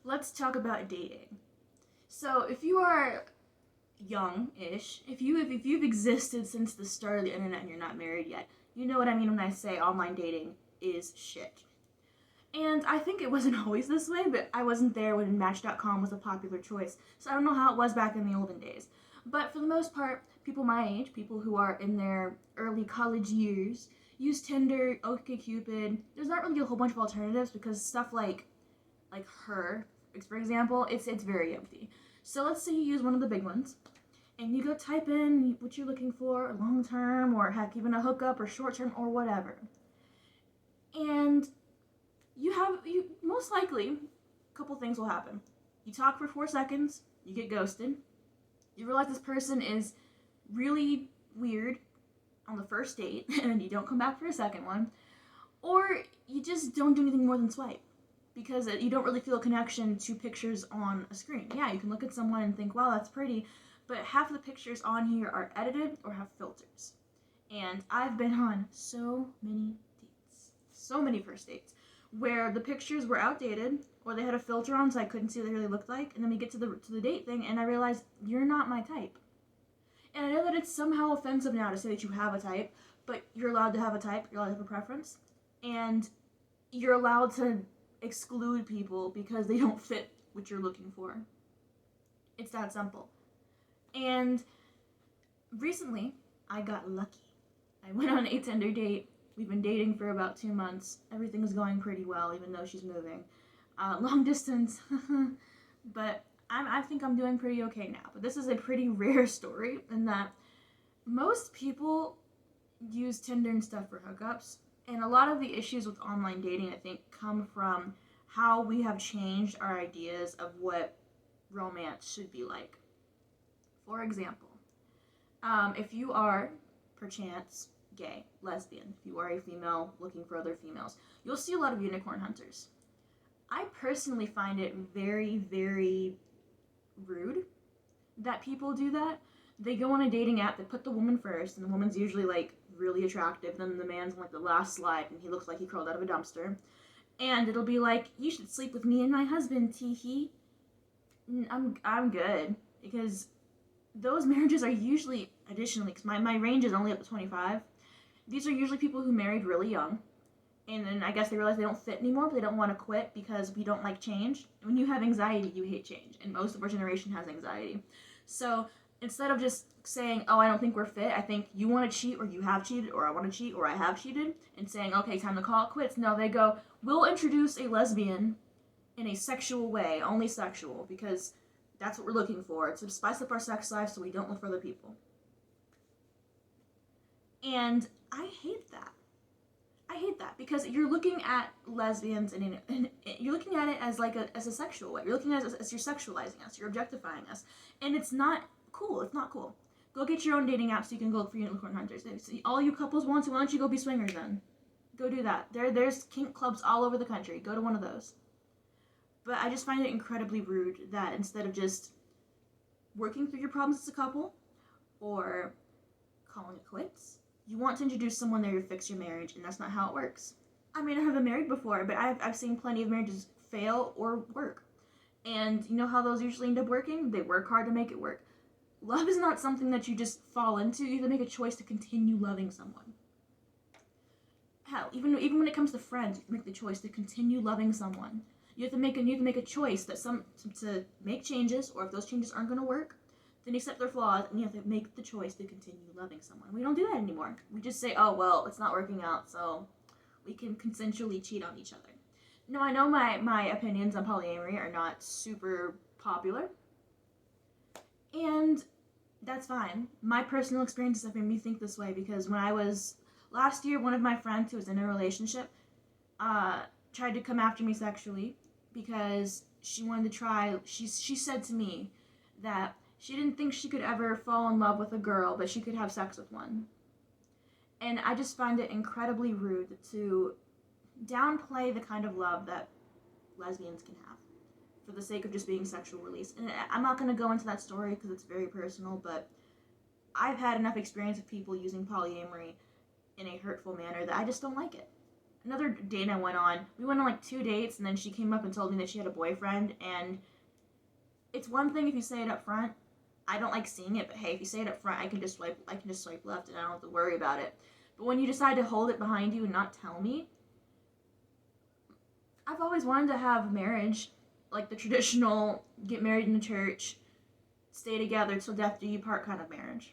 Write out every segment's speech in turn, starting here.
let's talk about dating. So, if you are young-ish, if you've existed since the start of the internet and you're not married yet, you know what I mean when I say online dating is shit. And I think it wasn't always this way, but I wasn't there when Match.com was a popular choice, so I don't know how it was back in the olden days. But for the most part, people my age, people who are in their early college years, use Tinder, OkCupid. There's not really a whole bunch of alternatives because stuff like her, for example, it's very empty. So let's say you use one of the big ones, and you go type in what you're looking for, long term, or heck, even a hookup, or short term, or whatever. And you most likely, a couple things will happen. You talk for 4 seconds, you get ghosted. You realize this person is really weird on the first date, and then you don't come back for a second one, or you just don't do anything more than swipe because you don't really feel a connection to pictures on a screen. Yeah, you can look at someone and think, wow, that's pretty, but half of the pictures on here are edited or have filters. And I've been on so many dates, so many first dates, where the pictures were outdated or they had a filter on so I couldn't see what they really looked like, and then we get to the date thing and I realized you're not my type. And I know that it's somehow offensive now to say that you have a type, but you're allowed to have a type, you're allowed to have a preference, and you're allowed to exclude people because they don't fit what you're looking for. It's that simple. And recently, I got lucky. I went on a Tinder date. We've been dating for about 2 months. Everything's going pretty well, even though she's moving. Long distance, but I think I'm doing pretty okay now. But this is a pretty rare story in that most people use Tinder and stuff for hookups. And a lot of the issues with online dating, I think, come from how we have changed our ideas of what romance should be like. For example, if you are, perchance, gay, lesbian, if you are a female looking for other females, you'll see a lot of unicorn hunters. I personally find it very, very rude that people do that. They go on a dating app, they put the woman first, and the woman's usually like really attractive, then the man's on like the last slide and he looks like he crawled out of a dumpster. And it'll be like, you should sleep with me and my husband, tee-hee. I'm good. Because those marriages are usually, additionally, because my range is only up to 25, these are usually people who married really young. And then I guess they realize they don't fit anymore, but they don't want to quit because we don't like change. When you have anxiety, you hate change. And most of our generation has anxiety. So instead of just saying, oh, I don't think we're fit, I think you want to cheat or you have cheated or I want to cheat or I have cheated, and saying, okay, time to call it quits. No, they go, we'll introduce a lesbian in a sexual way, only sexual, because that's what we're looking for, to spice up our sex life so we don't look for other people. And I hate that. I hate that because you're looking at lesbians and you're looking at it as like as a sexual way. You're looking at it as you're sexualizing us, you're objectifying us, and it's not cool. It's not cool. Go get your own dating app so you can go look for unicorn hunters. All you couples want to, why don't you go be swingers then? Go do that. There's kink clubs all over the country. Go to one of those. But I just find it incredibly rude that instead of just working through your problems as a couple or calling it quits, you want to introduce someone there to fix your marriage, and that's not how it works. I mean, I haven't been married before, but I've seen plenty of marriages fail or work. And you know how those usually end up working? They work hard to make it work. Love is not something that you just fall into. You have to make a choice to continue loving someone. Hell, even when it comes to friends, you make the choice to continue loving someone. You have to make a choice that to make changes, or if those changes aren't going to work, then accept their flaws, and you have to make the choice to continue loving someone. We don't do that anymore. We just say, oh, well, it's not working out, so we can consensually cheat on each other. No, I know my opinions on polyamory are not super popular, and that's fine. My personal experiences have made me think this way because when I was, last year, one of my friends who was in a relationship tried to come after me sexually because she wanted to try, she said to me that she didn't think she could ever fall in love with a girl, but she could have sex with one. And I just find it incredibly rude to downplay the kind of love that lesbians can have for the sake of just being sexual release. And I'm not going to go into that story because it's very personal, but I've had enough experience of people using polyamory in a hurtful manner that I just don't like it. another date I went on, we went on like 2 dates, and then she came up and told me that she had a boyfriend, and it's one thing if you say it up front. I don't like seeing it, but hey, if you say it up front, I can just swipe left and I don't have to worry about it. But when you decide to hold it behind you and not tell me, I've always wanted to have marriage, like the traditional get married in the church, stay together till death do you part kind of marriage.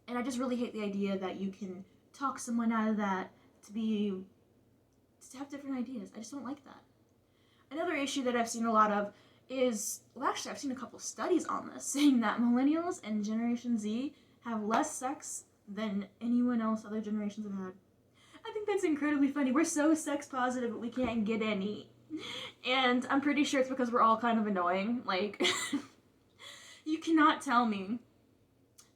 And I just really hate the idea that you can talk someone out of that to have different ideas. I just don't like that. Another issue that I've seen a lot of is, well, actually, I've seen a couple studies on this saying that millennials and Generation Z have less sex than anyone else other generations have had. I think that's incredibly funny. We're so sex positive, but we can't get any. And I'm pretty sure it's because we're all kind of annoying. Like, you cannot tell me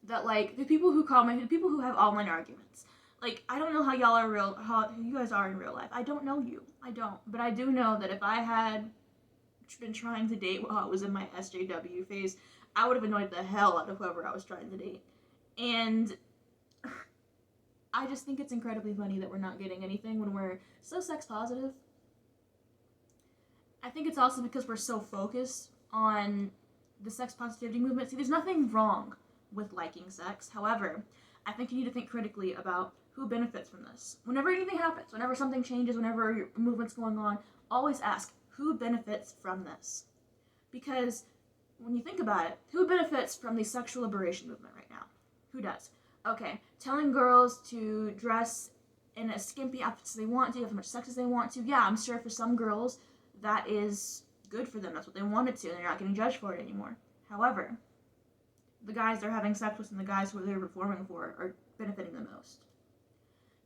that, like, the people who have online arguments, like, I don't know how you guys are in real life. I don't know you. I don't. But I do know that if I had been trying to date while I was in my SJW phase, I would have annoyed the hell out of whoever I was trying to date. And I just think it's incredibly funny that we're not getting anything when we're so sex positive. I think it's also because we're so focused on the sex positivity movement. See, there's nothing wrong with liking sex. However, I think you need to think critically about who benefits from this. Whenever anything happens, whenever something changes, whenever your movement's going on, always ask, who benefits from this? Because when you think about it, who benefits from the sexual liberation movement right now? Who does? Okay, telling girls to dress in as skimpy outfits as they want to, have as much sex as they want to. Yeah, I'm sure for some girls that is good for them. That's what they wanted to, and they're not getting judged for it anymore. However, the guys they're having sex with and the guys who they're performing for are benefiting the most.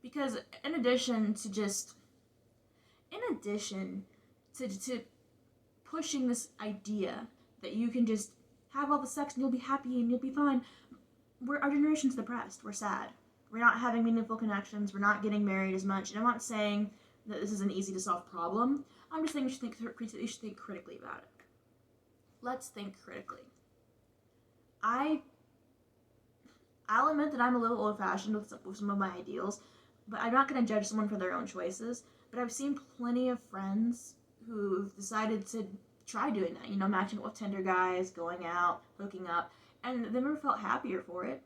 Because in addition to pushing this idea that you can just have all the sex and you'll be happy and you'll be fine, our generation's depressed. We're sad. We're not having meaningful connections. We're not getting married as much. And I'm not saying that this is an easy to solve problem. I'm just saying we should think critically about it. Let's think critically. I'll admit that I'm a little old-fashioned with some of my ideals, but I'm not going to judge someone for their own choices. But I've seen plenty of friends who've decided to try doing that, matching with Tinder guys, going out, hooking up, and they never felt happier for it.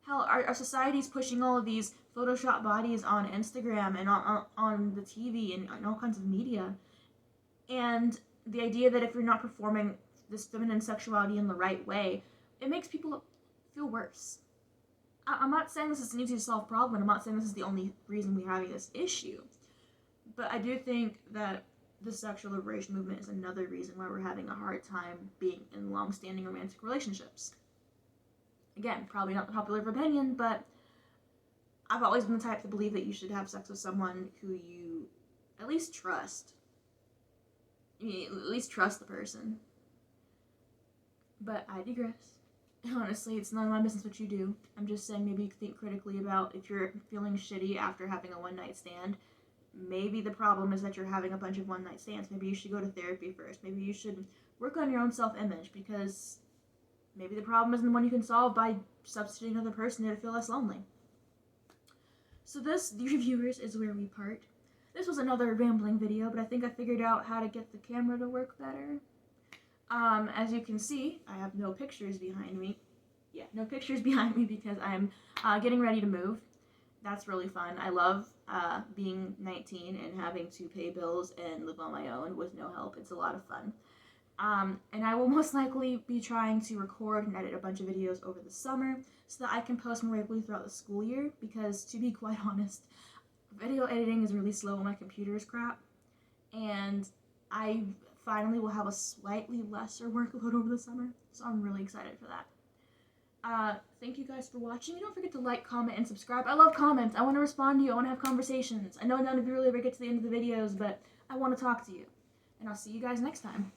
Hell, our society's pushing all of these Photoshop bodies on Instagram and on the TV and on all kinds of media. And the idea that if you're not performing this feminine sexuality in the right way, it makes people feel worse. I'm not saying this is an easy to solve problem. I'm not saying this is the only reason we're having this issue. But I do think that the sexual liberation movement is another reason why we're having a hard time being in long-standing romantic relationships. Again, probably not the popular opinion, but I've always been the type to believe that you should have sex with someone who you at least trust. At least trust the person. But I digress. Honestly, it's none of my business what you do. I'm just saying maybe think critically about if you're feeling shitty after having a one-night stand. Maybe the problem is that you're having a bunch of one-night stands. Maybe you should go to therapy first. Maybe you should work on your own self-image, because maybe the problem isn't the one you can solve by substituting another person to feel less lonely. So this, dear viewers, is where we part. This was another rambling video, but I think I figured out how to get the camera to work better. As you can see, I have no pictures behind me. Yeah, no pictures behind me because I'm getting ready to move. That's really fun. I love being 19 and having to pay bills and live on my own with no help. It's a lot of fun. And I will most likely be trying to record and edit a bunch of videos over the summer so that I can post more regularly throughout the school year, because to be quite honest, video editing is really slow when my computer is crap, and I finally will have a slightly lesser workload over the summer, so I'm really excited for that. Thank you guys for watching. Don't forget to like, comment, and subscribe. I love comments. I want to respond to you. I want to have conversations. I know none of you really ever get to the end of the videos, but I want to talk to you. And I'll see you guys next time.